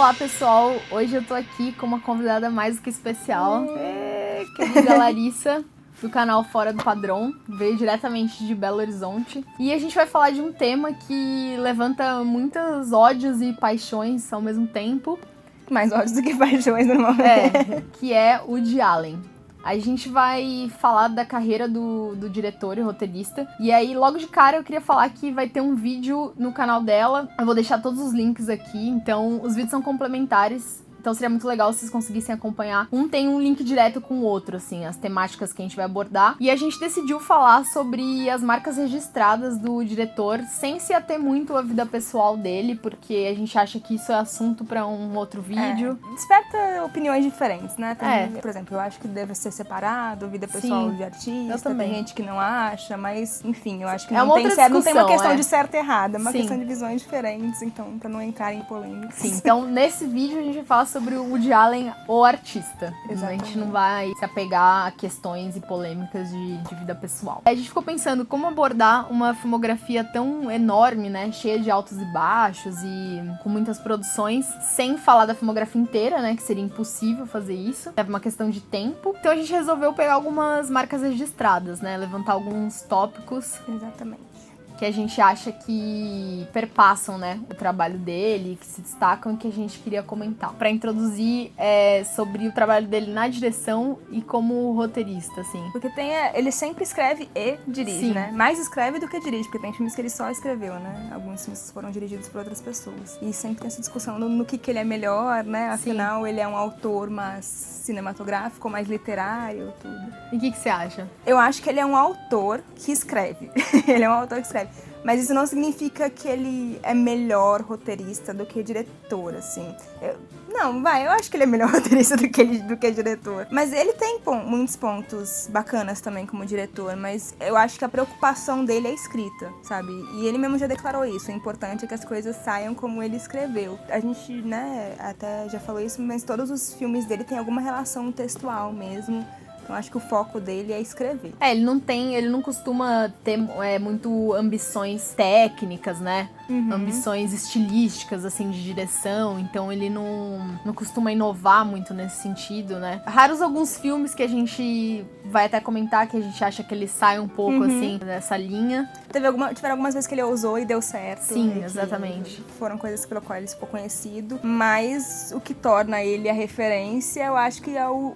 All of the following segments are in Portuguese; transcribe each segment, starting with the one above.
Olá, pessoal! Hoje eu tô aqui com uma convidada mais do que especial, querida Larissa, do canal Fora do Padrão, veio diretamente de Belo Horizonte. E a gente vai falar de um tema que levanta muitos ódios e paixões ao mesmo tempo. Mais ódios do que paixões, normalmente. Que é o Woody Allen. A gente vai falar da carreira do diretor e roteirista. E aí, logo de cara, eu queria falar que vai ter um vídeo no canal dela. Eu vou deixar todos os links aqui. Então, os vídeos são complementares. Então, seria muito legal se vocês conseguissem acompanhar. Um tem um link direto com o outro, assim, as temáticas que a gente vai abordar. E a gente decidiu falar sobre as marcas registradas do diretor, sem se ater muito à vida pessoal dele, porque a gente acha que isso é assunto pra um outro vídeo. Desperta opiniões diferentes, né? Por exemplo, eu acho que deve ser separado, vida pessoal de artista. Eu também. Tem gente que não acha, mas, enfim, eu acho que É não uma tem outra certo, não tem uma discussão, questão de certo e errado, é uma Sim. questão de visões diferentes, então, pra não entrar em polêmicas. Sim, então nesse vídeo a gente vai falar sobre o Woody Allen, o artista. Exatamente. A gente não vai se apegar a questões e polêmicas de vida pessoal. A gente ficou pensando como abordar uma filmografia tão enorme, né? Cheia de altos e baixos e com muitas produções, sem falar da filmografia inteira, né? Que seria impossível fazer isso. É uma questão de tempo. Então a gente resolveu pegar algumas marcas registradas, né? Levantar alguns tópicos. Exatamente. Que a gente acha que perpassam, né, o trabalho dele, que se destacam e que a gente queria comentar. Pra introduzir sobre o trabalho dele na direção e como roteirista, assim. Porque ele sempre escreve e dirige, Sim. né? Mais escreve do que dirige, porque tem filmes que ele só escreveu, né? Alguns filmes foram dirigidos por outras pessoas. E sempre tem essa discussão no que ele é melhor, né? Afinal, Ele é um autor mais cinematográfico, mais literário, tudo. E o que você acha? Eu acho que ele é um autor que escreve. Ele é um autor que escreve. Mas isso não significa que ele é melhor roteirista do que diretor, assim. Eu acho que ele é melhor roteirista do que diretor. Mas ele tem muitos pontos bacanas também como diretor, mas eu acho que a preocupação dele é a escrita, sabe? E ele mesmo já declarou isso, o importante é que as coisas saiam como ele escreveu. A gente, né, até já falou isso, mas todos os filmes dele têm alguma relação textual mesmo. Então, acho que o foco dele é escrever. Ele não costuma ter muito ambições técnicas, né? Ambições estilísticas, assim, de direção. Então, ele não costuma inovar muito nesse sentido, né? Raros alguns filmes que a gente vai até comentar que a gente acha que ele sai um pouco, assim, dessa linha. Tiveram algumas vezes que ele ousou e deu certo. Sim, exatamente. Foram coisas pelo qual ele ficou conhecido. Mas o que torna ele a referência, eu acho que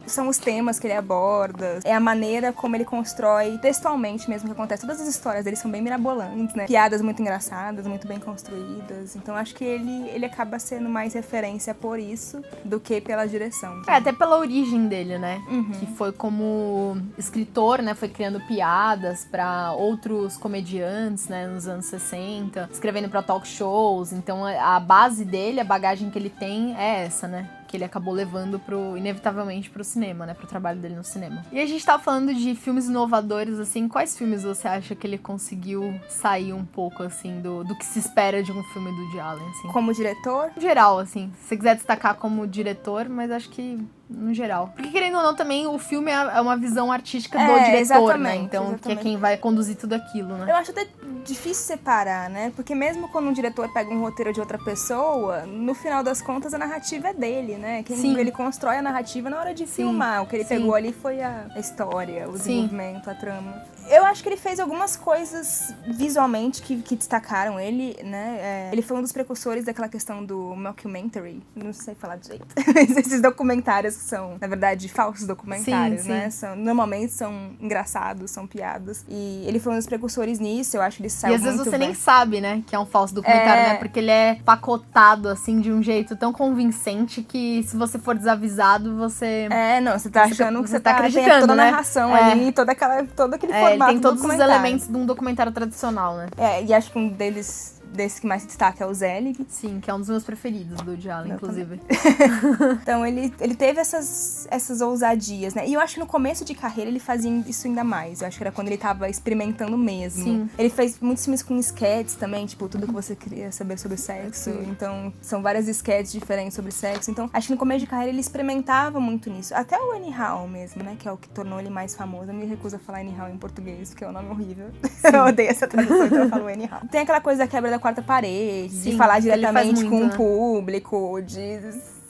são os temas que ele aborda. É a maneira como ele constrói textualmente mesmo que acontece. Todas as histórias dele são bem mirabolantes, né? Piadas muito engraçadas, muito bem construídas. Então acho que ele acaba sendo mais referência por isso do que pela direção. Até pela origem dele, né? Que foi como escritor, né? Foi criando piadas pra outros comediantes, né? Nos anos 60. Escrevendo pra talk shows. Então a base dele, a bagagem que ele tem é essa, né? Que ele acabou levando inevitavelmente pro cinema, né? Pro trabalho dele no cinema. E a gente tava falando de filmes inovadores, assim. Quais filmes você acha que ele conseguiu sair um pouco, assim, do que se espera de um filme do Woody Allen, assim? Como diretor? No geral, assim. Se você quiser destacar como diretor, mas acho que no geral. Porque, querendo ou não, também o filme é uma visão artística do diretor, né? Então, que é quem vai conduzir tudo aquilo, né? Eu acho até difícil separar, né? Porque mesmo quando um diretor pega um roteiro de outra pessoa, no final das contas a narrativa é dele, né? Ele constrói a narrativa na hora de filmar. O que ele pegou ali foi a história, o desenvolvimento, a trama. Eu acho que ele fez algumas coisas visualmente que destacaram ele, né? Ele foi um dos precursores daquela questão do mockumentary. Não sei falar de jeito. Esses documentários que são, na verdade, falsos documentários, né? Normalmente são engraçados, são piadas. E ele foi um dos precursores nisso, eu acho que ele saiu muito bem. E às vezes você nem sabe, né, que é um falso documentário, né? Porque ele é pacotado, assim, de um jeito tão convincente que se você for desavisado, você... Você tá achando que você tá acreditando, tem toda a né? narração ali, todo aquele formato. Ele tem todos os elementos de um documentário tradicional, né? E acho que um desse que mais se destaca é o Zelig. Sim, que é um dos meus preferidos do Woody Allen, inclusive. Então, ele teve essas ousadias, né? E eu acho que no começo de carreira ele fazia isso ainda mais. Eu acho que era quando ele tava experimentando mesmo. Sim. Ele fez muitos filmes com sketches também, tipo, tudo que você queria saber sobre sexo. Sim. Então, são várias sketches diferentes sobre sexo. Então, acho que no começo de carreira ele experimentava muito nisso. Até o Anyhow mesmo, né? Que é o que tornou ele mais famoso. Eu me recuso a falar Anyhow em português, porque é um nome horrível. Eu odeio essa tradução, então eu falo Anyhow. Tem aquela coisa da quebra da quarta parede, Sim, de falar que ele faz diretamente muito, com o né? público,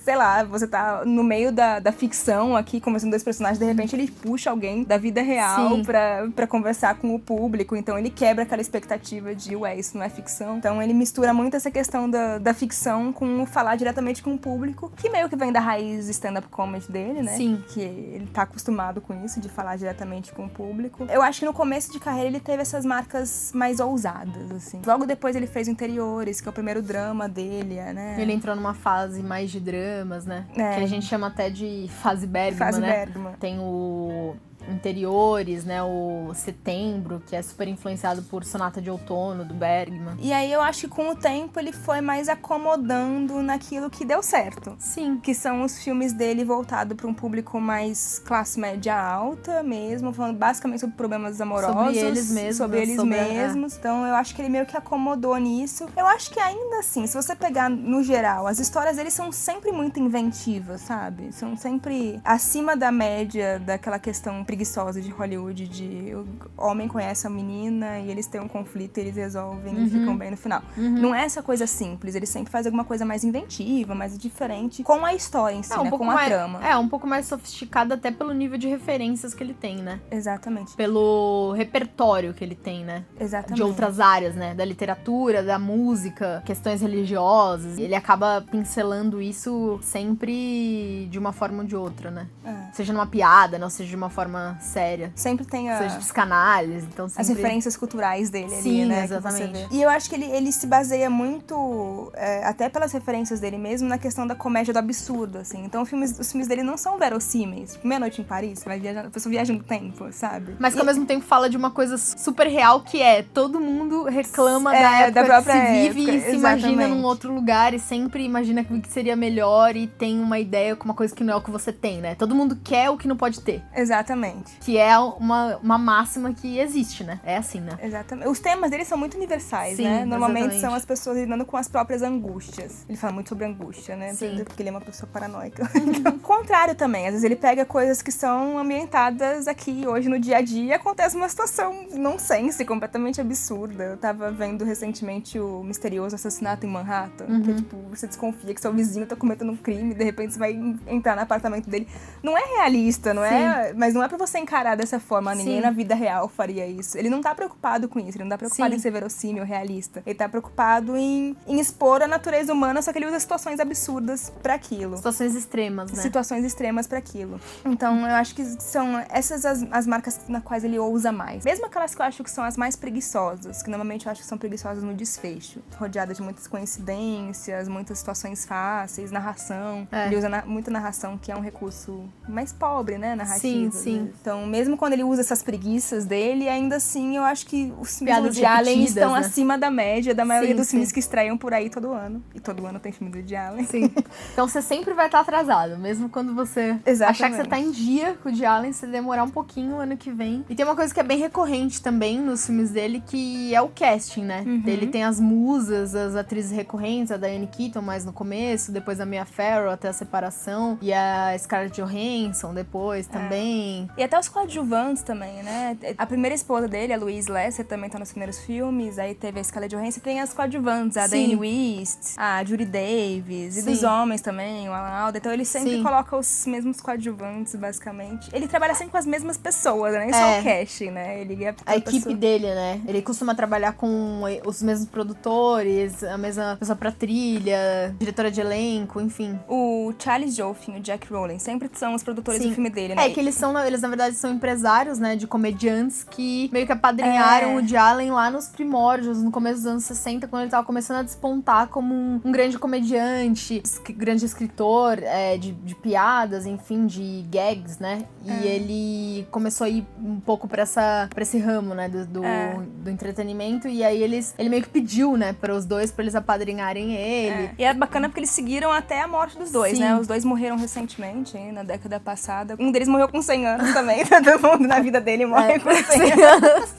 sei lá, você tá no meio da ficção aqui, conversando dois personagens, de repente ele puxa alguém da vida real Sim. pra conversar com o público, então ele quebra aquela expectativa de, ué, isso não é ficção. Então ele mistura muito essa questão da ficção com o falar diretamente com o público, que meio que vem da raiz stand-up comedy dele, né? Sim. Que ele tá acostumado com isso, de falar diretamente com o público. Eu acho que no começo de carreira ele teve essas marcas mais ousadas, assim. Logo depois ele fez o Interiores, que é o primeiro drama dele, né? Ele entrou numa fase mais de dramas, né? É. Que a gente chama até de fase Bergman, Fase né? Bergman. Tem o Interiores, né? O Setembro, que é super influenciado por Sonata de Outono, do Bergman. E aí eu acho que com o tempo ele foi mais acomodando naquilo que deu certo. Sim. Que são os filmes dele voltados para um público mais classe média alta mesmo, falando basicamente sobre problemas amorosos. Sobre eles mesmos. Sobre eles mesmos. Então eu acho que ele meio que acomodou nisso. Eu acho que ainda assim, se você pegar no geral, as histórias dele são sempre muito inventivas, sabe? São sempre acima da média daquela questão preguiçosa de Hollywood, de o homem conhece a menina e eles têm um conflito e eles resolvem e ficam bem no final. Não é essa coisa simples, ele sempre faz alguma coisa mais inventiva, mais diferente, com a história em si, né? Com a trama. Um pouco mais sofisticado até pelo nível de referências que ele tem, né? Exatamente. Pelo repertório que ele tem, né? Exatamente. De outras áreas, né? Da literatura, da música, questões religiosas. Ele acaba pincelando isso sempre de uma forma ou de outra, né? Seja numa piada, não seja de uma forma séria. Sempre tem seja psicanálise, então sempre... as referências culturais dele. Sim, ali, né? Exatamente. E eu acho que ele se baseia muito, até pelas referências dele mesmo, na questão da comédia do absurdo, assim. Então os filmes dele não são verossímeis. Tipo, Meia Noite em Paris, a pessoa viaja no tempo, sabe? Mas que ao mesmo tempo fala de uma coisa super real, que é todo mundo reclama da época da própria que se vive época, e se imagina num outro lugar e sempre imagina que seria melhor e tem uma ideia com uma coisa que não é o que você tem, né? Todo mundo quer o que não pode ter. Exatamente. Que é uma máxima que existe, né? É assim, né? Exatamente. Os temas dele são muito universais, Sim, né? Normalmente exatamente. são as pessoas lidando com as próprias angústias. Ele fala muito sobre angústia, né? Sim. Porque ele é uma pessoa paranoica. Então, contrário também. Às vezes ele pega coisas que são ambientadas aqui, hoje, no dia a dia, e acontece uma situação nonsense, completamente absurda. Eu tava vendo recentemente o misterioso assassinato em Manhattan, que, tipo, você desconfia que seu vizinho tá cometendo um crime, e de repente você vai entrar no apartamento dele. Não é realista, não é? Mas não é pra você encarar dessa forma. Ninguém na vida real faria isso. Ele não tá preocupado com isso, ele não tá preocupado em ser verossímil, realista. Ele tá preocupado em expor a natureza humana, só que ele usa situações absurdas pra aquilo. Situações extremas, né? Situações extremas pra aquilo. Então, eu acho que são essas as marcas nas quais ele ousa mais. Mesmo aquelas que eu acho que são as mais preguiçosas, que normalmente eu acho que são preguiçosas no desfecho. Rodeadas de muitas coincidências, muitas situações fáceis, narração. Ele usa muita narração, que é um recurso mais pobre, né? Narrativa. Sim. Então, mesmo quando ele usa essas preguiças dele, ainda assim, eu acho que os filmes do Piadas Woody Allen repetidas, estão né? acima da média da maioria dos Sim. filmes que estreiam por aí todo ano. E todo ano tem filme do Woody Allen. Sim. Então você sempre vai estar atrasado, mesmo quando você achar que você tá em dia com o Woody Allen, você demorar um pouquinho o ano que vem. E tem uma coisa que é bem recorrente também nos filmes dele, que é o casting, né? Ele tem as musas, as atrizes recorrentes, a Diane Keaton mais no começo, depois a Mia Farrow até a separação, e a Scarlett Johansson depois também. E até os coadjuvantes também, né? A primeira esposa dele, a Louise Lesser, também tá nos primeiros filmes. Aí teve a Scarlett Johansson, tem as coadjuvantes, a Diane West, a Judy Davis, e dos homens também, o Alan Alda. Então ele sempre coloca os mesmos coadjuvantes, basicamente. Ele trabalha sempre com as mesmas pessoas, né? Isso é o casting, né? Ele é a equipe dele, né? Ele costuma trabalhar com os mesmos produtores, a mesma pessoa pra trilha, diretora de elenco, enfim. O Charles Joffin e o Jack Rowling sempre são os produtores do filme dele, né? É que eles na verdade são empresários, né, de comediantes que meio que apadrinharam o Woody Allen lá nos primórdios, no começo dos anos 60, quando ele tava começando a despontar como um grande comediante, grande escritor de piadas, enfim, de gags, né? E ele começou a ir um pouco pra esse ramo, né, do entretenimento, e aí ele meio que pediu, né, para os dois, pra eles apadrinharem ele. E é bacana porque eles seguiram até a morte dos dois, né? Os dois morreram recentemente, na década passada. Um deles morreu com 100 anos também, todo mundo na vida dele morre com 100 anos.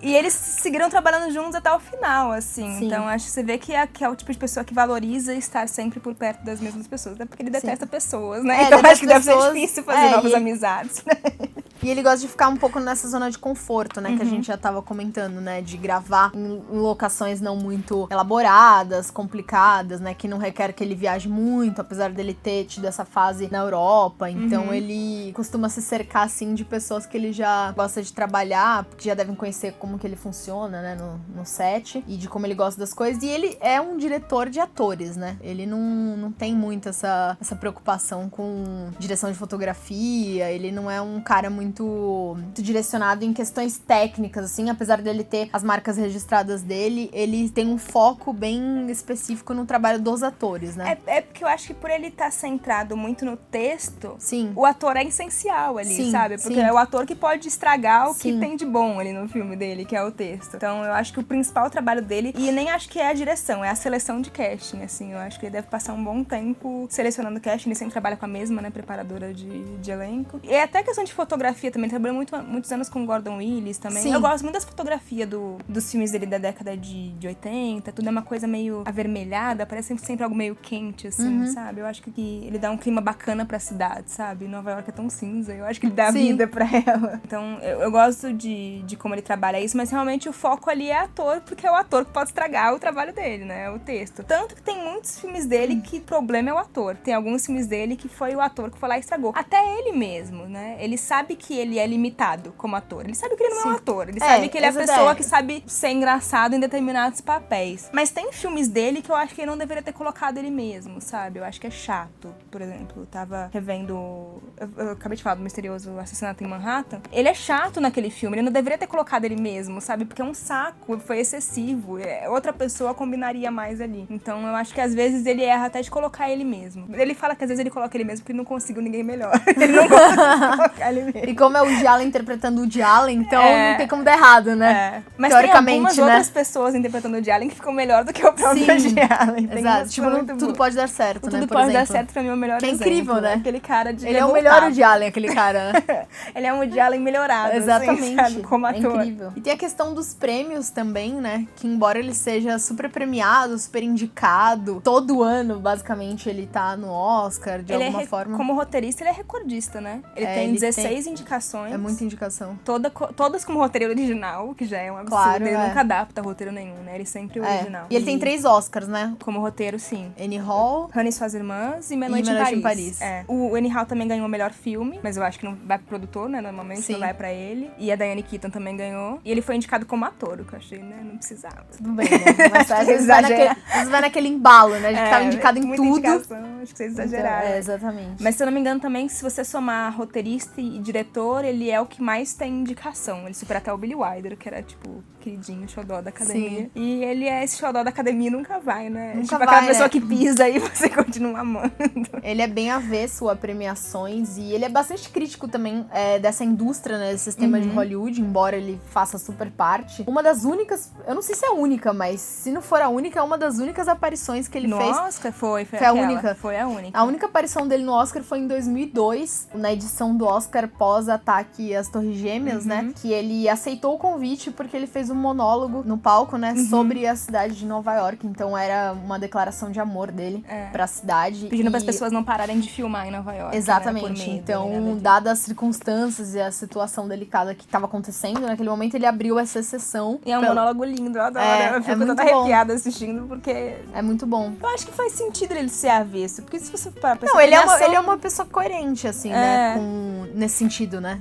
E eles seguiram trabalhando juntos até o final, assim. Sim. Então, acho que você vê que é o tipo de pessoa que valoriza estar sempre por perto das mesmas pessoas. Até porque ele detesta pessoas, né? Então, acho que deve ser difícil fazer novas amizades, né? E ele gosta de ficar um pouco nessa zona de conforto, né? Que a gente já tava comentando, né? De gravar em locações não muito elaboradas, complicadas, né? Que não requer que ele viaje muito, apesar dele ter tido essa fase na Europa. Então ele costuma se cercar, assim, de pessoas que ele já gosta de trabalhar, porque já devem conhecer como que ele funciona, né? No set. E de como ele gosta das coisas. E ele é um diretor de atores, né? Ele não tem muito essa preocupação com direção de fotografia. Ele não é um cara muito direcionado em questões técnicas, assim, apesar dele ter as marcas registradas dele, ele tem um foco bem específico no trabalho dos atores, né? É porque eu acho que por ele estar centrado muito no texto, Sim. O ator é essencial ali, Sim, sabe? Porque sim. é o ator que pode estragar o Sim. que tem de bom ali no filme dele, que é o texto. Então eu acho que o principal trabalho dele, e nem acho que é a direção, é a seleção de casting, assim. Eu acho que ele deve passar um bom tempo selecionando casting, ele sempre trabalha com a mesma, né, preparadora de elenco. E até questão de fotografia também, trabalhou muitos anos com o Gordon Willis também. Sim. Eu gosto muito das fotografias dos filmes dele da década de 80, tudo é uma coisa meio avermelhada, parece sempre algo meio quente, assim, sabe? Eu acho que ele dá um clima bacana pra cidade, sabe? Nova York é tão cinza, eu acho que ele dá vida pra ela. Então, eu gosto de como ele trabalha isso, mas realmente o foco ali é ator, porque é o ator que pode estragar o trabalho dele, né? O texto. Tanto que tem muitos filmes dele que o problema é o ator. Tem alguns filmes dele que foi o ator que foi lá e estragou. Até ele mesmo, né? Ele sabe que ele é limitado como ator. Ele sabe que ele não é um ator. Ele sabe que ele é a pessoa que sabe ser engraçado em determinados papéis. Mas tem filmes dele que eu acho que ele não deveria ter colocado ele mesmo, sabe? Eu acho que é chato. Por exemplo, eu tava revendo... Eu acabei de falar do Misterioso Assassinato em Manhattan. Ele é chato naquele filme. Ele não deveria ter colocado ele mesmo, sabe? Porque é um saco. Foi excessivo. Outra pessoa combinaria mais ali. Então, eu acho que às vezes ele erra até de colocar ele mesmo. Ele fala que às vezes ele coloca ele mesmo porque ele não conseguiu ninguém melhor. Ele não conseguiu colocar ele mesmo. E como é o Woody Allen interpretando o Woody Allen, então não tem como dar errado, né? Mas tem algumas outras pessoas interpretando o Woody Allen que ficam melhor do que o próprio Woody Allen. Exato. Tipo, tudo pode dar certo, né? Tudo pode dar certo pra mim é o melhor exemplo. Que é incrível, né? Aquele cara de Ele é o melhor Woody Allen, aquele cara, né? Ele é um Woody Allen melhorado. Exatamente. Assim, sabe? Como ator. É incrível. E tem a questão dos prêmios também, né? Que embora ele seja super premiado, super indicado, todo ano, basicamente, ele tá no Oscar, de alguma forma. Como roteirista, ele é recordista, né? Ele tem 16 indicações. É muita indicação. Todas como roteiro original, que já é um absurdo. Claro, ele nunca adapta roteiro nenhum, né? Ele sempre é original. E ele tem 3 Oscars, né? Como roteiro, sim. Annie Hall, Honey e Suas Irmãs e Meia Noite em Paris. O Annie Hall também ganhou o melhor filme, mas eu acho que não vai pro produtor, né? Normalmente não vai pra ele. E a Diane Keaton também ganhou. E ele foi indicado como ator, o que eu achei, né? Não precisava. Tudo bem, né? Mas às vezes vai naquele embalo, né? De ficar indicado em tudo. Indicação, acho que vocês exageraram. Então, exatamente. Mas se eu não me engano também, se você somar roteirista e diretor, ele é o que mais tem indicação. Ele supera até o Billy Wilder, que era, tipo, queridinho, xodó da academia. Sim. E ele é esse xodó da academia, nunca vai, né? Nunca tipo vai, aquela pessoa né? que pisa e você continua amando. Ele é bem avesso a premiações e ele é bastante crítico também dessa indústria, né? Desse sistema de Hollywood, embora ele faça super parte. Uma das únicas, eu não sei se é a única, mas se não for a única, é uma das únicas aparições que ele fez. No Oscar? Foi a única. Foi a única. A única aparição dele no Oscar foi em 2002, na edição do Oscar pós-ataque às Torres Gêmeas, né? Que ele aceitou o convite porque ele fez um monólogo no palco, né? Sobre a cidade de Nova York. Então era uma declaração de amor dele pra cidade. Pedindo para as pessoas não pararem de filmar em Nova York. Exatamente. Né? Por medo, então, dadas as circunstâncias e a situação delicada que estava acontecendo naquele momento, ele abriu essa sessão. E é um monólogo lindo, eu adoro. Eu fico toda arrepiada assistindo, porque... É muito bom. Eu acho que faz sentido ele ser avesso, porque se você parar pra pensar... Não, ele é uma pessoa coerente, assim, né? Nesse sentido, né?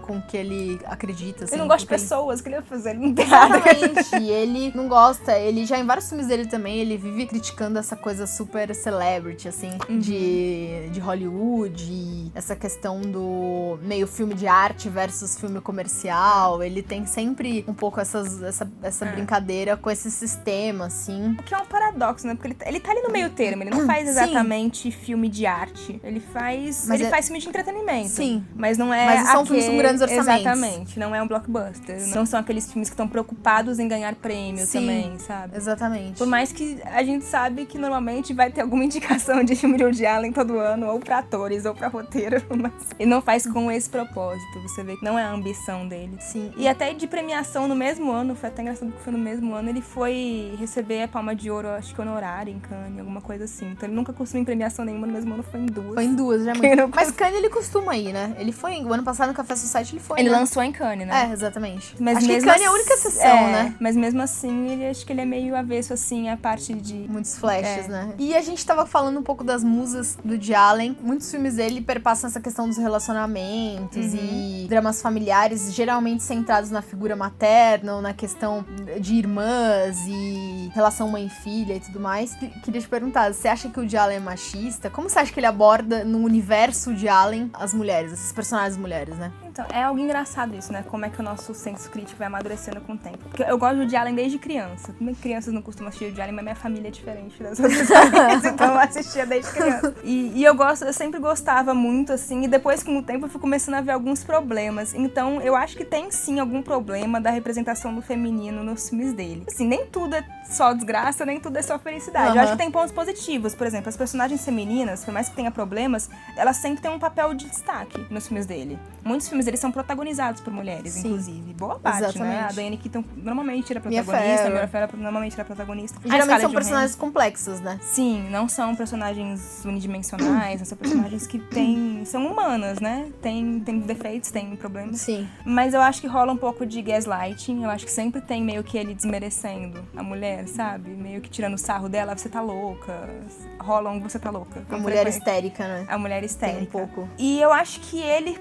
Com o que ele acredita, assim. Ele não gosta de pessoas, que ele ia fazer? Ele não tem Exatamente. E ele não gosta, ele já em vários filmes dele também, ele vive criticando essa coisa super celebrity, assim, de Hollywood, e essa questão do meio filme de arte versus filme comercial. Ele tem sempre um pouco essa brincadeira com esse sistema, assim. O que é um paradoxo, né? Porque ele tá ali no meio termo, ele não faz exatamente filme de arte. Ele faz filme de entretenimento. Sim. Mas não é Mas são filmes com grandes orçamentos. Exatamente. Não é um blockbuster. Não são aqueles filmes que estão preocupados em ganhar prêmio também, sabe? Exatamente. Por mais que a gente sabe que normalmente vai ter alguma indicação de filme de Woody Allen todo ano, ou pra atores, ou pra roteiro, mas ele não faz com esse propósito. Você vê que não é a ambição dele. Sim. E até de premiação no mesmo ano, foi até engraçado que foi no mesmo ano, ele foi receber a Palma de Ouro, acho que honorária em Cannes, alguma coisa assim. Então ele nunca costuma em premiação nenhuma, no mesmo ano foi em 2. Foi em 2, já. Mas Cannes ele costuma ir, né? Ele foi, o ano passado no Café Society ele foi, Ele né? lançou em Cannes, né? É, exatamente. Mas acho mesmo que Cannes é a única exceção, né? Mas mesmo assim, acho que ele é meio avesso, assim, a parte de... Muitos flashes, né? E a gente tava falando um pouco das musas do Woody Allen. Muitos filmes dele perpassam essa questão dos relacionamentos e dramas familiares, geralmente centrados na figura materna ou na questão de irmãs e relação mãe-filha e tudo mais. Queria te perguntar, você acha que o Woody Allen é machista? Como você acha que ele aborda no universo de Allen as mulheres, esses personagens mulheres, né? Então, é algo engraçado isso, né? Como é que o nosso senso crítico vai amadurecendo com o tempo. Porque eu gosto de Woody Allen desde criança. Crianças não costumam assistir Woody Allen, mas minha família é diferente das outras famílias, então eu assistia desde criança. E eu sempre gostava muito, assim, e depois com o tempo eu fui começando a ver alguns problemas. Então, eu acho que tem sim algum problema da representação do feminino nos filmes dele. Assim, nem tudo é só desgraça, nem tudo é só felicidade. Eu acho que tem pontos positivos. Por exemplo, as personagens femininas, por mais que tenha problemas, elas sempre têm um papel de destaque nos filmes dele. Muitos filmes eles são protagonizados por mulheres, inclusive. Boa parte, exatamente, né? A Diane Keaton normalmente era protagonista, a Mia Farrow normalmente era protagonista. E geralmente são personagens complexos, né? Sim, não são personagens unidimensionais, não são personagens que são humanas, né? Tem defeitos, tem problemas. Sim. Mas eu acho que rola um pouco de gaslighting, eu acho que sempre tem meio que ele desmerecendo a mulher, sabe? Meio que tirando o sarro dela, você tá louca. Rola um você tá louca. A mulher histérica, né? A mulher histérica. Tem um pouco. E eu acho que ele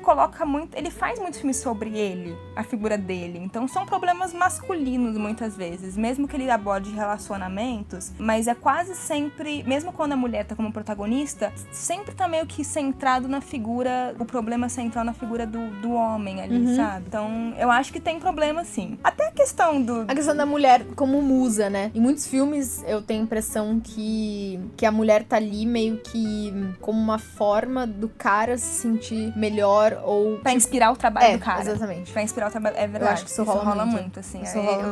ele faz muitos filmes sobre ele, a figura dele. Então são problemas masculinos muitas vezes, mesmo que ele aborde relacionamentos, mas é quase sempre, mesmo quando a mulher tá como protagonista, sempre tá meio que centrado na figura, o problema central na figura do homem ali, sabe? Então eu acho que tem problema sim. Até a questão da mulher como musa, né? Em muitos filmes eu tenho a impressão que a mulher tá ali meio que como uma forma do cara se sentir melhor ou... Pra inspirar o trabalho do cara. Exatamente. Pra inspirar o trabalho, é verdade. Eu acho que isso rola muito, assim.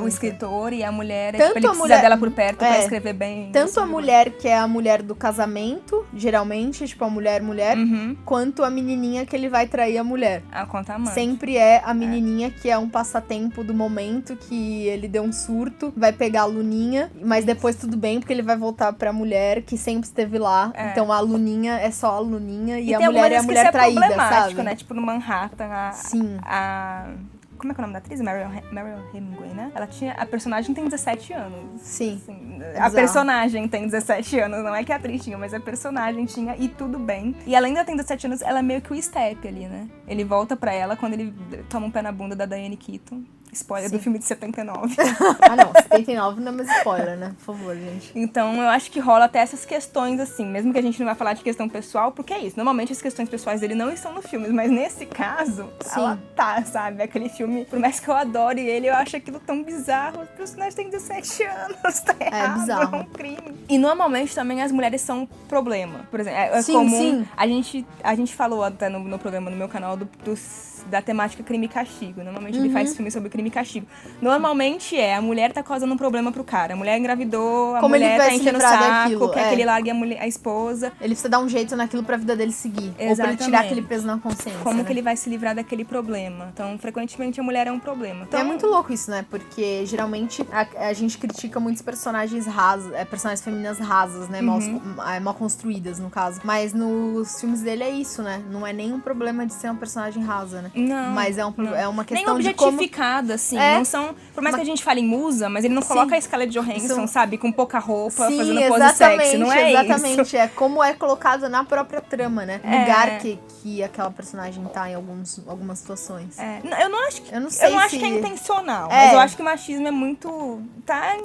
O escritor e a mulher, tanto ele precisa dela por perto pra escrever bem. Tanto a mulher que é a mulher do casamento, geralmente, tipo a mulher, quanto a menininha que ele vai trair a mulher. A conta-amante. Sempre é a menininha que é um passatempo do momento, que ele deu um surto, vai pegar a Luninha, mas depois tudo bem, porque ele vai voltar pra mulher que sempre esteve lá. Então a Luninha é só a Luninha e a mulher é a mulher traída, sabe? Né? Tipo, no Manhattan, Sim. Como é que é o nome da atriz? Mariel Hemingway, né? A personagem tem 17 anos. Sim. Assim, a personagem tem 17 anos, não é que a atriz tinha, mas a personagem tinha, e tudo bem. E além de ela ter 17 anos, ela é meio que o step ali, né? Ele volta pra ela quando ele toma um pé na bunda da Diane Keaton. Spoiler do filme de 79. Ah, não. 79 não é mais spoiler, né? Por favor, gente. Então, eu acho que rola até essas questões, assim. Mesmo que a gente não vai falar de questão pessoal, porque é isso. Normalmente as questões pessoais dele não estão no filme. Mas nesse caso, ela tá, sabe? Aquele filme, por mais que eu adore ele, eu acho aquilo tão bizarro. Os personagens têm 17 anos, tá errado. É bizarro. É um crime. E normalmente também as mulheres são um problema. Por exemplo, é sim, comum... Sim. A gente falou até no programa, no meu canal, da temática crime e castigo. Normalmente ele faz filme sobre crime e castigo. Normalmente a mulher tá causando um problema pro cara. A mulher engravidou, a mulher tá enchendo o saco, quer que ele largue a esposa. Ele precisa dar um jeito naquilo pra vida dele seguir. Exatamente. Ou pra ele tirar aquele peso na consciência. Como que ele vai se livrar daquele problema? Então, frequentemente, a mulher é um problema. Então, é muito louco isso, né? Porque, geralmente, a gente critica muitos personagens rasos, personagens femininas rasas, né? Mal construídas, no caso. Mas nos filmes dele é isso, né? Não é nenhum problema de ser uma personagem rasa, né? Não. Mas é uma questão nem de como... objetificada, assim. Não são... Por mais que a gente fale em musa, mas ele não coloca a Scarlett Johansson, sabe? Com pouca roupa, fazendo pose sexy. Não é exatamente. Isso. É como é colocado na própria trama, né? O lugar que aquela personagem tá em algumas situações. Eu não acho que... Eu não sei acho que é intencional. Mas eu acho que o machismo é muito... Tá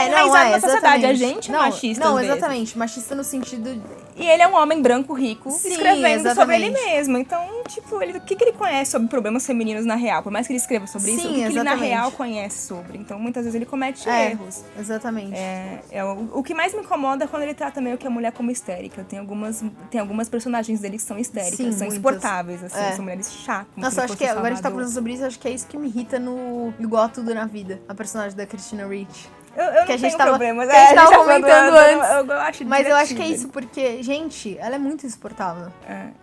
enraizado na sociedade. A gente é machista, Não, às vezes. Exatamente. Machista no sentido... E ele é um homem branco, rico, escrevendo exatamente. sobre ele mesmo. Então, tipo, o que ele conhece sobre problemas femininos na real? Por mais que ele escreva sobre isso, o que ele na real conhece sobre? Então, muitas vezes ele comete erros. Exatamente. O que mais me incomoda é quando ele trata meio que a mulher como histérica. Tem algumas personagens dele que são histéricas, são muitas. Insuportáveis, assim, são mulheres chatas. Nossa, acho que agora a gente tá falando sobre isso, acho que é isso que me irrita no Igual a Tudo na Vida, a personagem da Christina Ricci. Eu que não a gente tenho tava, problemas. que a gente tava já comentando antes. Eu acho Mas eu acho que é divertido. isso, porque, gente, ela é muito insuportável.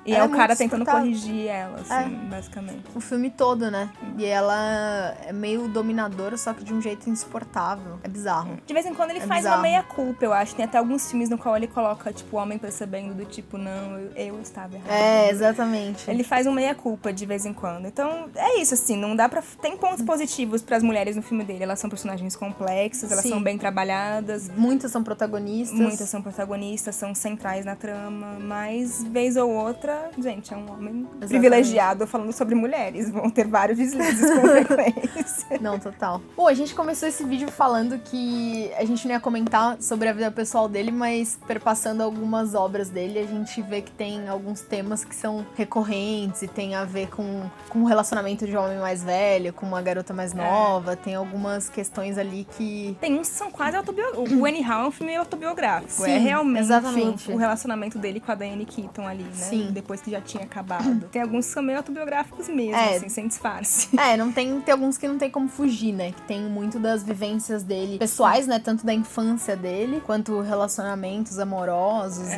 E Ela é o cara muito tentando insuportável. corrigir ela, assim, basicamente. O filme todo, né? E ela é meio dominadora, só que de um jeito insuportável. É bizarro. De vez em quando ele faz bizarro. uma meia-culpa, eu acho. Tem até alguns filmes no qual ele coloca, tipo, o homem percebendo do tipo, não, eu estava errado. É, exatamente. Ele faz um meia-culpa de vez em quando. Então, é isso, assim, não dá pra... Tem pontos positivos pras mulheres no filme dele. Elas são personagens complexas, elas Sim. são bem trabalhadas. Muitas são protagonistas. Muitas são protagonistas, são centrais na trama. Mas, vez ou outra, gente, é um homem privilegiado falando sobre mulheres. Vão ter vários deslizes com frequência. Não, total. Bom, a gente começou esse vídeo falando que a gente não ia comentar sobre a vida pessoal dele, mas perpassando algumas obras dele, a gente vê que tem alguns temas que são recorrentes e tem a ver com o relacionamento de um homem mais velho, com uma garota mais nova. Tem algumas questões ali que... Tem uns que são quase autobiográficos. O Anyhow é um filme autobiográfico. Sim, é realmente exatamente. o relacionamento dele com a Diane Keaton ali, né? Sim. Depois que já tinha acabado. Tem alguns que são meio autobiográficos mesmo, assim, sem disfarce. Não tem alguns que não tem como fugir, né? Que tem muito das vivências dele pessoais, né? Tanto da infância dele, quanto relacionamentos amorosos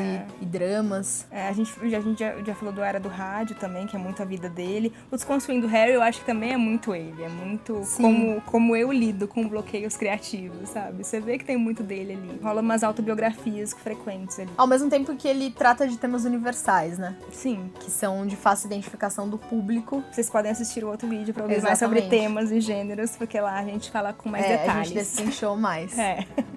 e dramas. A gente já falou do Era do Rádio também, que é muito a vida dele. O Desconstruindo Harry, eu acho que também é muito ele. É muito como eu lido com bloqueios criativos, sabe? Você vê que tem muito dele ali. Rola umas autobiografias frequentes ali. Ao mesmo tempo que ele trata de temas universais, né? Sim. Que são de fácil identificação do público. Vocês podem assistir o outro vídeo pra ouvir mais sobre temas e gêneros, porque lá a gente fala com mais detalhes. A gente destrinchou mais.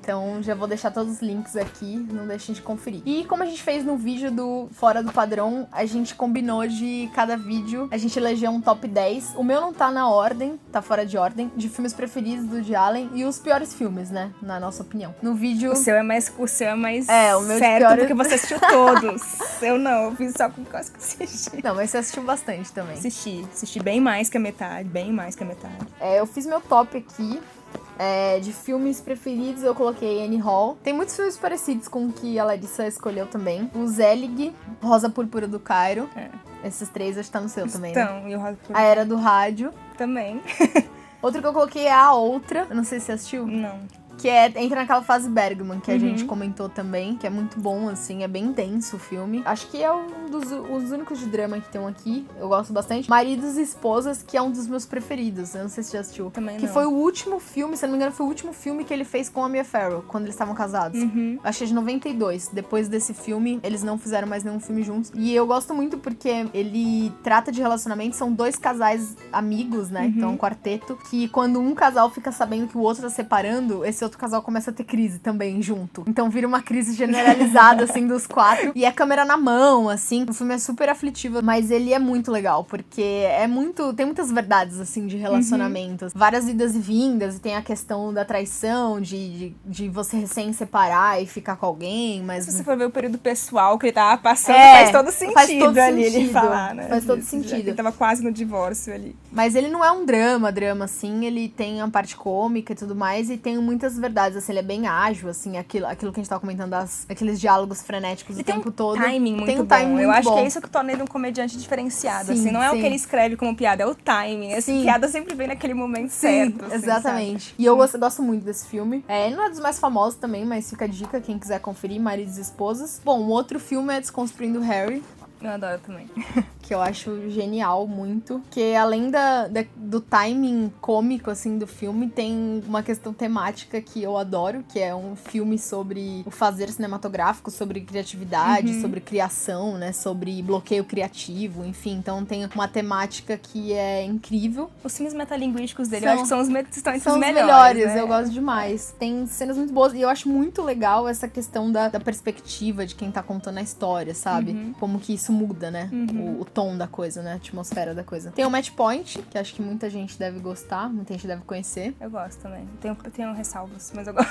Então já vou deixar todos os links aqui, não deixem de conferir. E como a gente fez no vídeo do Fora do Padrão, a gente combinou de cada vídeo, a gente elegeu um top 10. O meu não tá na ordem, tá fora de ordem, de filmes preferidos do Woody Allen e os piores filmes, né? Na nossa opinião. No vídeo... O seu é mais o meu certo, porque você assistiu todos. Eu não, eu fiz só com que eu assisti. Não, mas você assistiu bastante também. Assisti bem mais que a metade, Eu fiz meu top aqui. De filmes preferidos, eu coloquei Annie Hall. Tem muitos filmes parecidos com o que a Larissa escolheu também. O Zelig, Rosa Púrpura do Cairo. Esses três acho que tá no seu também, né? E o Rosa Púrpura. A Era do Rádio. Também. Outro que eu coloquei é A Outra. Eu não sei se você assistiu. Não. Que entra naquela fase Bergman, que a gente comentou também, que é muito bom, assim, é bem denso o filme. Acho que é um dos únicos de drama que tem aqui, eu gosto bastante. Maridos e Esposas, que é um dos meus preferidos, eu não sei se você já assistiu. Também que não. foi o último filme, se não me engano, foi o último filme que ele fez com a Mia Farrow, quando eles estavam casados. Acho que é de 92. Depois desse filme, eles não fizeram mais nenhum filme juntos. E eu gosto muito porque ele trata de relacionamento, são dois casais amigos, né? Então, um quarteto, que quando um casal fica sabendo que o outro tá separando, esse outro casal começa a ter crise também junto. Então vira uma crise generalizada, assim, dos quatro. E a câmera na mão, assim. O filme é super aflitivo, mas ele é muito legal, porque tem muitas verdades, assim, de relacionamentos. Várias idas e vindas, e tem a questão da traição, de você recém-separar e ficar com alguém, mas... Se você for ver o período pessoal que ele tava passando, faz todo sentido ali ele falar, né? Faz todo sentido. Ele tava quase no divórcio ali. Mas ele não é um drama, assim, ele tem a parte cômica e tudo mais, e tem muitas verdades, assim, ele é bem ágil, assim, aquilo que a gente tava comentando, aqueles diálogos frenéticos o tempo todo. Tem um timing muito bom. Eu acho que é isso que torna ele um comediante diferenciado, assim, não é o que ele escreve como piada, é o timing, essa piada sempre vem naquele momento certo. Assim, exatamente. Sabe? E eu gosto muito desse filme. Ele não é dos mais famosos também, mas fica a dica, quem quiser conferir, Maridos e Esposas. Bom, o outro filme é Desconstruindo Harry. Eu adoro também. Que eu acho genial, muito. Que além do timing cômico, assim, do filme, tem uma questão temática que eu adoro, que é um filme sobre o fazer cinematográfico, sobre criatividade, sobre criação, né? Sobre bloqueio criativo, enfim. Então tem uma temática que é incrível. Os filmes metalinguísticos dele, eu acho que são os melhores. né? Eu gosto demais. Tem cenas muito boas. E eu acho muito legal essa questão da perspectiva de quem tá contando a história, sabe? Como que isso muda, né? O tom da coisa, né? A atmosfera da coisa. Tem o Match Point, que acho que muita gente deve gostar, muita gente deve conhecer. Eu gosto também. Tenho ressalvas, mas eu gosto.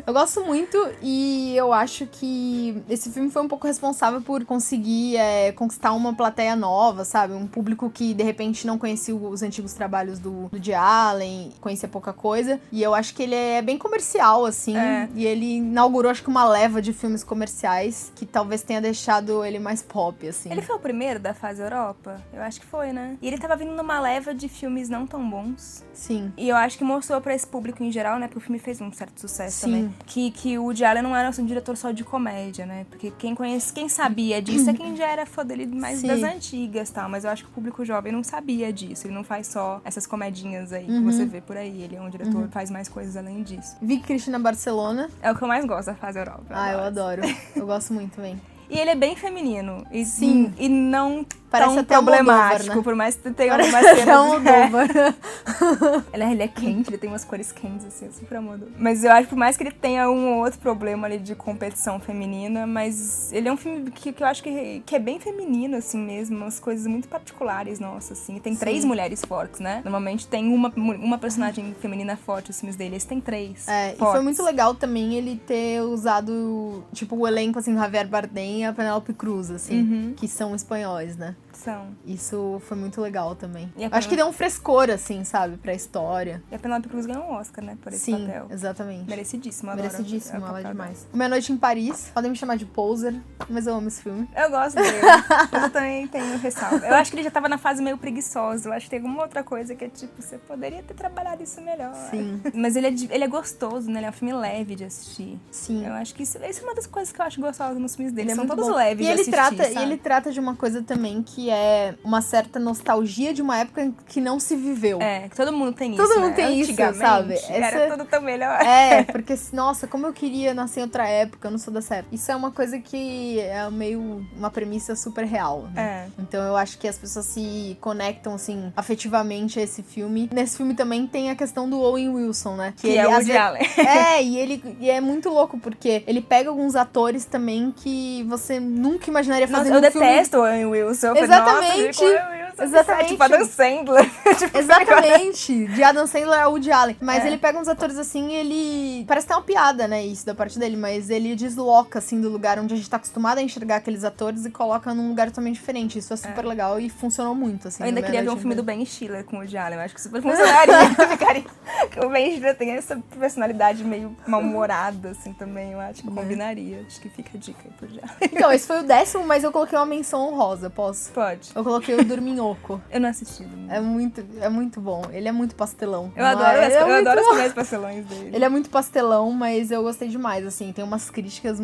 Eu gosto muito e eu acho que esse filme foi um pouco responsável por conseguir conquistar uma plateia nova, sabe? Um público que, de repente, não conhecia os antigos trabalhos do Woody Allen, conhecia pouca coisa. E eu acho que ele é bem comercial, assim. E ele inaugurou, acho que, uma leva de filmes comerciais que talvez tenha deixado ele mais pobre pop, assim. Ele foi o primeiro da fase Europa? Eu acho que foi, né? E ele tava vindo numa leva de filmes não tão bons. Sim. E eu acho que mostrou pra esse público em geral, né? Porque o filme fez um certo sucesso Sim. também. Que o Woody Allen não era um diretor só de comédia, né? Porque quem sabia disso é quem já era fã dele mais Sim. das antigas e tal. Mas eu acho que o público jovem não sabia disso. Ele não faz só essas comedinhas aí que você vê por aí. Ele é um diretor que faz mais coisas além disso. Vi Cristina Barcelona. É o que eu mais gosto da fase Europa. Eu adoro. Eu gosto muito também. E ele é bem feminino. E, Sim. E não Parece tão até problemático, Almodóvar, né? por mais que tenha algumas Parece cenas... Almodóvar. Ele é quente, ele tem umas cores quentes, assim, super amado. Mas eu acho que por mais que ele tenha um ou outro problema ali de competição feminina, mas ele é um filme que eu acho que é bem feminino, assim mesmo, umas coisas muito particulares, nossa, assim. Tem 3 mulheres fortes, né? Normalmente tem uma personagem feminina forte nos filmes dele, esse tem 3 E foi muito legal também ele ter usado, tipo, o elenco, assim, Javier Bardem e a Penélope Cruz, assim, que são espanhóis, né? São. Isso foi muito legal também. E Acho que deu um frescor, assim, sabe, pra história. E a Penélope Cruz ganhou um Oscar, né, por esse Sim, papel. Exatamente. Merecidíssimo, adoro. Merecidíssimo, ela é demais. Uma Noite em Paris, podem me chamar de poser, mas eu amo esse filme. Eu gosto dele, mas eu também tenho ressalva. Eu acho que ele já tava na fase meio preguiçosa, eu acho que tem alguma outra coisa que é tipo, você poderia ter trabalhado isso melhor. Sim. Mas ele é gostoso, né, ele é um filme leve de assistir. Sim. Eu acho que isso é uma das coisas que eu acho gostosas nos filmes dele, Ele é são muito todos bom. leves E de ele assistir, trata, sabe? E ele trata de uma coisa também que é uma certa nostalgia de uma época que não se viveu. É, todo mundo tem isso, Todo mundo né? tem isso, Antigamente, sabe? era tudo tão melhor. Porque, nossa, como eu queria nascer em outra época, eu não sou dessa época. Isso é uma coisa que é meio uma premissa super real, né? Então eu acho que as pessoas se conectam, assim, afetivamente a esse filme. Nesse filme também tem a questão do Owen Wilson, né? Que é o Woody Allen. E é muito louco, porque ele pega alguns atores também que você nunca imaginaria fazer Nossa, eu filme. detesto o Owen Wilson. Exatamente. Exatamente. Tipo Adam Sandler. Exatamente. De Adam Sandler a Woody Allen. Mas ele pega uns atores assim e ele... Parece ter uma piada, né, isso da parte dele. Mas ele desloca, assim, do lugar onde a gente tá acostumado a enxergar aqueles atores e coloca num lugar totalmente diferente. Isso é super legal e funcionou muito, assim. Eu ainda queria ver um filme do Ben Stiller com o Woody Allen. Eu acho que super funcionaria. Porque o Ben Stiller tem essa personalidade meio mal-humorada, assim, também. Eu acho que combinaria. Acho que fica a dica aí pro Woody Allen. Então, esse foi o 10º, mas eu coloquei uma menção honrosa, posso? Pode. Eu coloquei o Dorminhoco. Eu não assisti. É muito bom. Ele é muito pastelão. Eu adoro os primeiros pastelões dele. Ele é muito pastelão, mas eu gostei demais, assim. Tem umas críticas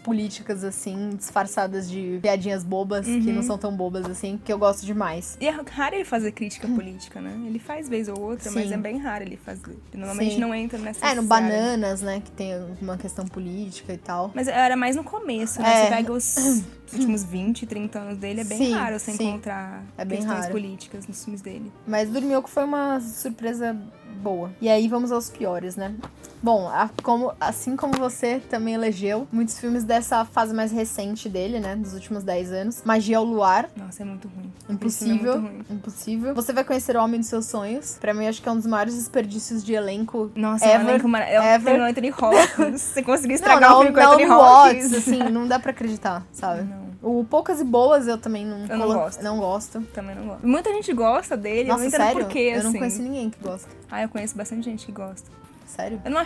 políticas, assim, disfarçadas de piadinhas bobas, que não são tão bobas, assim, que eu gosto demais. E é raro ele fazer crítica política, né? Ele faz vez ou outra, mas é bem raro ele fazer. Ele normalmente não entra nessa no Bananas, né, que tem uma questão política e tal. Mas era mais no começo, né? Você pega os últimos 20, 30 anos dele, é bem raro você encontrar questões políticas nos filmes dele. Mas Dorminhoco foi uma surpresa boa. E aí vamos aos piores, né? Bom, assim como você também elegeu muitos filmes dessa fase mais recente dele, né? Dos últimos 10 anos. Magia ao Luar. Nossa, é muito ruim. Impossível. É muito ruim. Impossível. Você vai conhecer o Homem dos Seus Sonhos. Pra mim, acho que é um dos maiores desperdícios de elenco. Nossa, ever. Tem o Anthony Hopkins. Você conseguiu estragar o filme com o Anthony Hopkins. Assim, não dá pra acreditar, sabe? Não. O Poucas e Boas eu também não gosto. Não gosto. Também não gosto. Muita gente gosta dele, Nossa, eu não entendo sério? por quê, assim. Eu não conheço ninguém que gosta. Eu conheço bastante gente que gosta. Sério? Eu não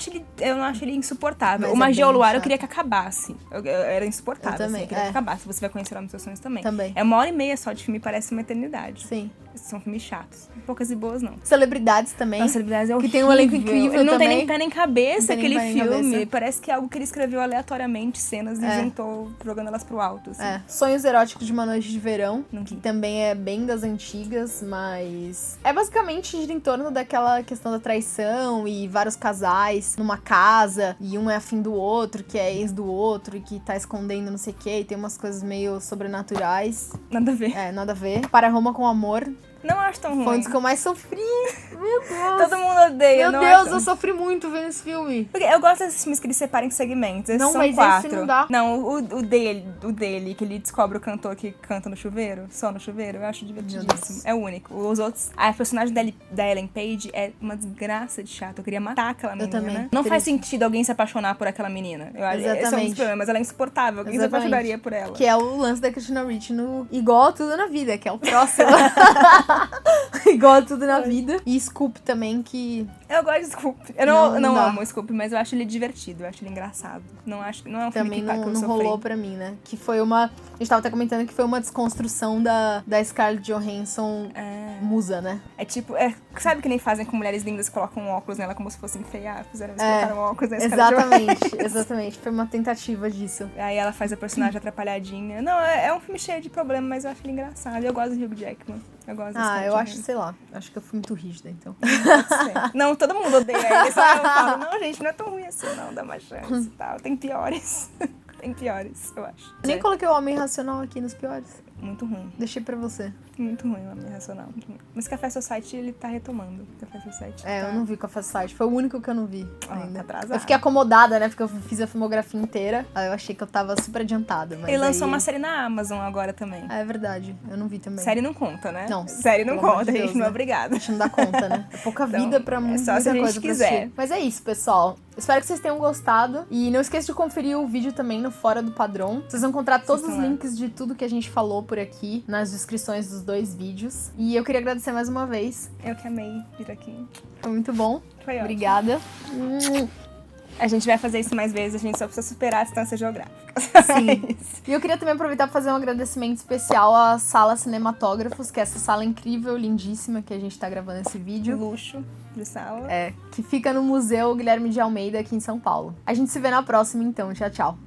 acho ele insuportável. Mas o Magia ao Luar eu chato. queria que acabasse. Eu era insuportável, Eu também, assim. Eu queria que acabasse. Você vai conhecer o Homem dos Seus Sonhos também. Também. É 1h30 só de filme, parece uma eternidade. Sim. São filmes chatos. Poucas e boas, não. Celebridades também. Nossa, Celebridades é horrível. Que tem um elenco incrível Ele não também. tem nem pé nem cabeça, Não tem nem aquele pé nem filme. cabeça. Parece que é algo que ele escreveu aleatoriamente, cenas, e juntou, jogando elas pro alto, assim. Sonhos Eróticos de uma Noite de Verão, Não que vi. também é bem das antigas, mas... É basicamente gira em torno daquela questão da traição e vários casais numa casa, e um é afim do outro, que é ex do outro, e que tá escondendo não sei o quê, e tem umas coisas meio sobrenaturais. Nada a ver. Nada a ver. Para Roma com Amor, Não acho tão ruim. foi um dos que eu mais sofri. Meu Deus. Todo mundo odeia, Meu não Deus, acho... eu sofri muito vendo esse filme. Porque eu gosto desses filmes que eles separam em segmentos. Esses Não, são mas 4. esse não dá. Não, o dele, que ele descobre o cantor que canta no chuveiro, só no chuveiro, eu acho divertidíssimo. É o único. Os outros... A personagem da Ellen Page é uma desgraça de chata. Eu queria matar aquela menina. também. Não faz Triste. sentido alguém se apaixonar por aquela menina. Eu acho esse é um dos Exatamente. problemas. Ela é insuportável. Quem se Exatamente. apaixonaria por ela? Que é o lance da Christina Ricci no Igual a Tudo na Vida, que é o próximo. Igual a Tudo na Vida. E Scoop também, que Eu gosto de Scoop. Eu não amo o Scoop, mas eu acho ele divertido, eu acho ele engraçado. Não é um filme também que eu não sofri. rolou pra mim, né? Que foi uma... A gente tava até comentando que foi uma desconstrução da Scarlett Johansson musa, né? É tipo... sabe que nem fazem com Mulheres Lindas que colocam um óculos nela como se fosse enfeiar? Fizeram isso, colocaram um óculos na Scarlett Johansson. Exatamente. Foi uma tentativa disso. Aí ela faz a personagem atrapalhadinha. Não, é um filme cheio de problemas, mas eu acho ele engraçado. Eu gosto do Hugh Jackman. Eu gosto da Scarlett eu Johansson. acho, sei lá. Acho que eu fui muito rígida, então. Não, todo mundo odeia ele. Só eu falo, não, gente, não é tão ruim assim, não. Dá uma chance e tal. Tem piores. Tem piores, eu acho. Eu nem coloquei o Homem Racional aqui nos piores. Muito ruim. Deixei pra você. Muito ruim o Homem Racional. Muito ruim. Mas Café Society, ele tá retomando. Café Society. Eu não vi Café Society. Foi o único que eu não vi ainda. Tá atrasado. Eu fiquei acomodada, né? Porque eu fiz a filmografia inteira. Aí eu achei que eu tava super adiantada. Mas ele lançou uma série na Amazon agora também. É verdade. Eu não vi também. Série não conta, né? Não. Série não conta, de Deus, a gente não é né? obrigada. A gente não dá conta, né? É pouca vida pra muita só se a gente coisa pra quiser. assistir. Mas é isso, pessoal. Espero que vocês tenham gostado. E não esqueça de conferir o vídeo também no Fora do Padrão. Vocês vão encontrar todos os links de tudo que a gente falou por aqui nas descrições dos 2 vídeos. E eu queria agradecer mais uma vez. Eu que amei vir aqui. Foi muito bom. Foi ótimo. Obrigada. A gente vai fazer isso mais vezes, a gente só precisa superar a distância geográfica. Sim. E eu queria também aproveitar para fazer um agradecimento especial à Sala Cinematógrafos, que é essa sala incrível, lindíssima, que a gente tá gravando esse vídeo. Luxo de sala. Que fica no Museu Guilherme de Almeida, aqui em São Paulo. A gente se vê na próxima, então. Tchau, tchau.